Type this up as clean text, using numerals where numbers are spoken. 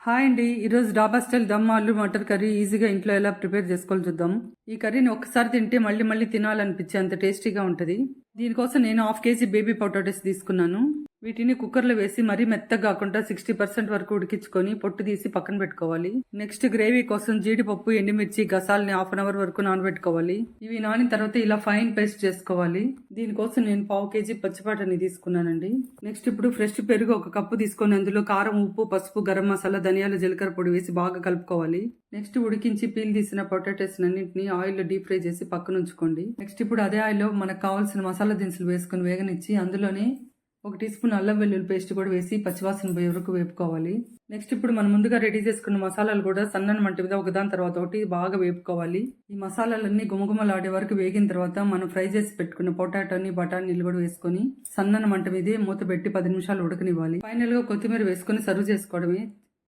Hi అండి. ఈరోజు డాబా స్టైల్ దమ్ ఆలు మటర్ కర్రీ ఈజీగా ఇంట్లో ఎలా ప్రిపేర్ చేసుకోవాలో చూద్దాం. ఈ కర్రీని ఒక్కసారి తింటే మళ్ళీ మళ్ళీ తినాలనిపించే అంత టేస్టీగా ఉంటుంది. దీనికోసం నేను 1/2 kg బేబీ పొటాటోస్ తీసుకున్నాను. వీటిని కుక్కర్లో వేసి మరీ మెత్తగా కాకుండా 60% వరకు ఉడికించుకొని పొట్టు తీసి పక్కన పెట్టుకోవాలి. నెక్స్ట్ గ్రేవీ కోసం జీడిపప్పు, ఎండుమిర్చి, గసాలని 1/2 అవర్ వరకు నానబెట్టుకోవాలి. ఇవి నానిన తర్వాత ఇలా ఫైన్ పేస్ట్ చేసుకోవాలి. దీనికోసం నేను 1/4 kg పచ్చిపాటని తీసుకున్నానండి. నెక్స్ట్ ఇప్పుడు ఫ్రెష్ పెరుగు 1 కప్పు తీసుకొని అందులో కారం, ఉప్పు, పసుపు, గరం మసాలా, ధనియాలు, జీలకర్ర పొడి వేసి బాగా కలుపుకోవాలి. నెక్స్ట్ ఉడికించి పీల్ తీసిన పొటాటోస్ అన్నింటినీ ఆయిల్ లో డీప్ ఫ్రై చేసి పక్కన ఉంచుకోండి. నెక్స్ట్ ఇప్పుడు అదే ఆయిల్ లో మనకు కావాల్సిన మసాలా దినుసులు వేసుకుని వేగనిచ్చి అందులోనే 1 టీ స్పూన్ అల్లం వెల్లుల్లి పేస్ట్ కూడా వేసి పచ్చివాసన పోయే వరకు వేపుకోవాలి. నెక్స్ట్ ఇప్పుడు మనం ముందుగా రెడీ చేసుకున్న మసాలాలు కూడా సన్నని మంట మీద ఒకదాని తర్వాత ఒకటి బాగా వేపుకోవాలి. ఈ మసాలాలన్నీ గుమగుమలాడే వరకు వేగిన తర్వాత మనం ఫ్రై చేసి పెట్టుకున్న పొటాటోని, బఠానీలు కూడా వేసుకొని సన్నని మంట మీదే మూత పెట్టి 10 నిమిషాలు ఉడకనివ్వాలి. ఫైనల్ గా కొత్తిమీర వేసుకుని సర్వ్ చేసుకోవడమే.